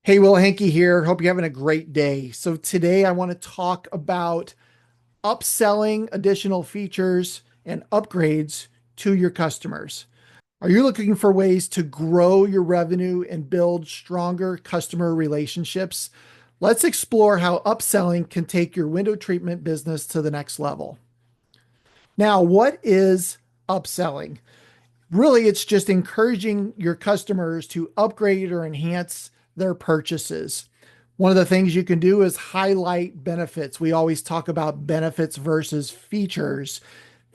Hey, Will Hankey here. Hope you're having a great day. So today I want to talk about upselling additional features and upgrades to your customers. Are you looking for ways to grow your revenue and build stronger customer relationships? Let's explore how upselling can take your window treatment business to the next level. Now, what is upselling? Really, it's just encouraging your customers to upgrade or enhance their purchases. One of the things you can do is highlight benefits. We always talk about benefits versus features.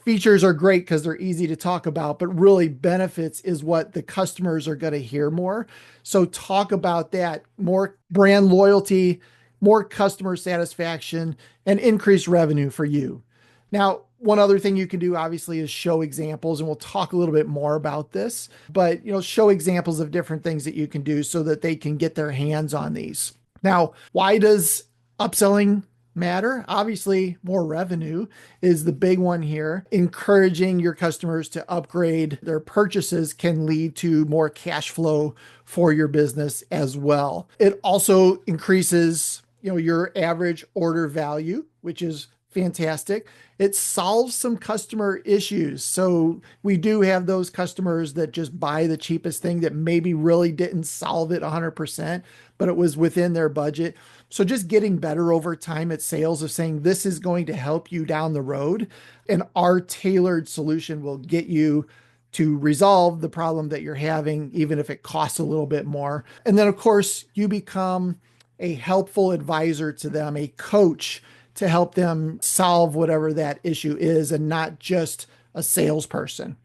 Features are great because they're easy to talk about, but really benefits is what the customers are going to hear more. So talk about that, more brand loyalty, more customer satisfaction, and increased revenue for you. Now, one other thing you can do obviously is show examples, and we'll talk a little bit more about this, but show examples of different things that you can do so that they can get their hands on these. Now, why does upselling matter? Obviously, more revenue is the big one here. Encouraging your customers to upgrade their purchases can lead to more cash flow for your business as well. It also increases, your average order value, which is fantastic. It solves some customer issues. So we do have those customers that just buy the cheapest thing that maybe really didn't solve it 100%, but it was within their budget. So just getting better over time at sales of saying this is going to help you down the road, and our tailored solution will get you to resolve the problem that you're having, even if it costs a little bit more. And then, of course, you become a helpful advisor to them, a coach to help them solve whatever that issue is, and not just a salesperson.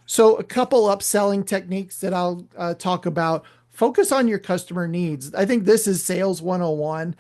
So a couple upselling techniques that I'll talk about. Focus on your customer needs. I think this is sales 101,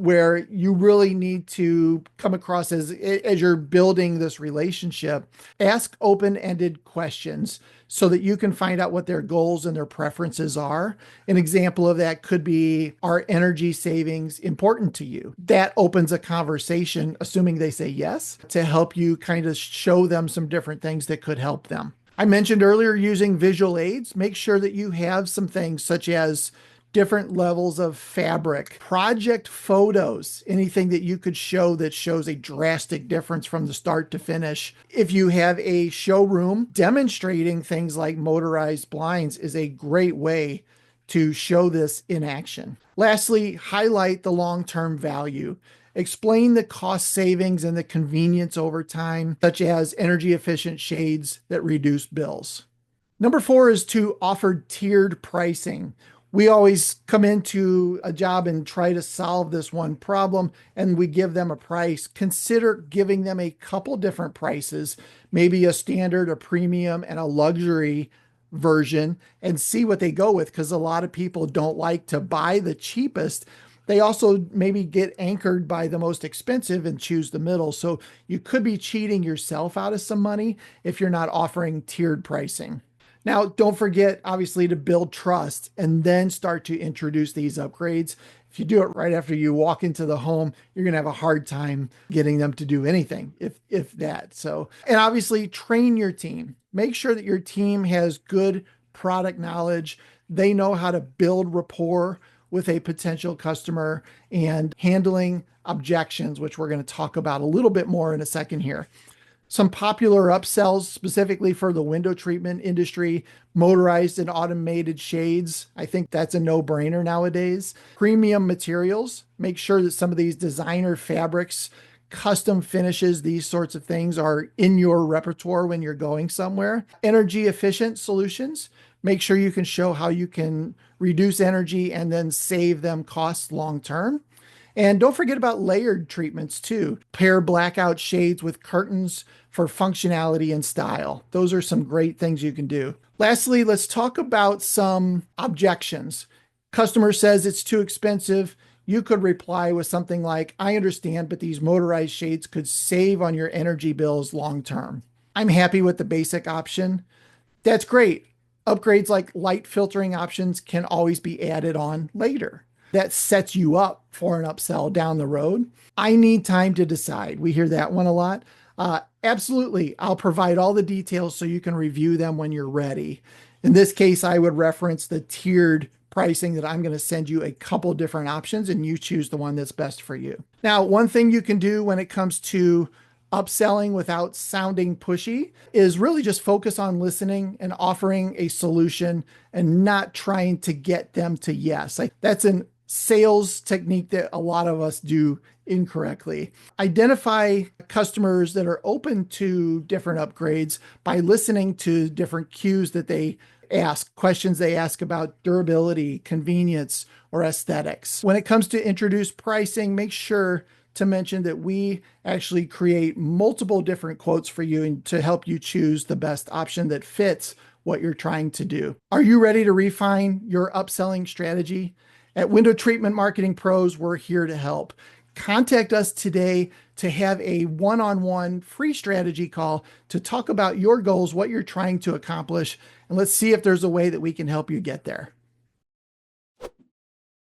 where you really need to come across as you're building this relationship. Ask open-ended questions so that you can find out what their goals and their preferences are. An example of that could be, are energy savings important to you? That opens a conversation, assuming they say yes, to help you kind of show them some different things that could help them. I mentioned earlier using visual aids. Make sure that you have some things such as different levels of fabric, project photos, anything that you could show that shows a drastic difference from the start to finish. If you have a showroom, demonstrating things like motorized blinds is a great way to show this in action. Lastly, highlight the long-term value. Explain the cost savings and the convenience over time, such as energy efficient shades that reduce bills. Number 4 is to offer tiered pricing. We always come into a job and try to solve this one problem, and we give them a price. Consider giving them a couple different prices, maybe a standard, a premium, and a luxury version, and see what they go with, because a lot of people don't like to buy the cheapest. They also maybe get anchored by the most expensive and choose the middle. So you could be cheating yourself out of some money if you're not offering tiered pricing. Now, don't forget, obviously, to build trust and then start to introduce these upgrades. If you do it right after you walk into the home, you're going to have a hard time getting them to do anything, if that. So, and obviously train your team. Make sure that your team has good product knowledge. They know how to build rapport with a potential customer and handling objections, which we're going to talk about a little bit more in a second here. Some popular upsells specifically for the window treatment industry: motorized and automated shades. I think that's a no-brainer nowadays. Premium materials. Make sure that some of these designer fabrics, custom finishes, these sorts of things are in your repertoire when you're going somewhere. Energy efficient solutions. Make sure you can show how you can reduce energy and then save them costs long term. And don't forget about layered treatments too. Pair blackout shades with curtains for functionality and style. Those are some great things you can do. Lastly, let's talk about some objections. Customer says it's too expensive. You could reply with something like, I understand, but these motorized shades could save on your energy bills long term. I'm happy with the basic option. That's great. Upgrades like light filtering options can always be added on later. That sets you up for an upsell down the road. I need time to decide. We hear that one a lot. Absolutely. I'll provide all the details so you can review them when you're ready. In this case, I would reference the tiered pricing that I'm going to send you a couple different options and you choose the one that's best for you. Now, one thing you can do when it comes to upselling without sounding pushy is really just focus on listening and offering a solution and not trying to get them to yes. Like that's an sales technique that a lot of us do incorrectly. Identify customers that are open to different upgrades by listening to different cues that they ask, questions they ask about durability, convenience, or aesthetics. When it comes to introduced pricing, make sure to mention that we actually create multiple different quotes for you and to help you choose the best option that fits what you're trying to do. Are you ready to refine your upselling strategy? At Window Treatment Marketing Pros, we're here to help. Contact us today to have a one-on-one free strategy call to talk about your goals, what you're trying to accomplish, and let's see if there's a way that we can help you get there.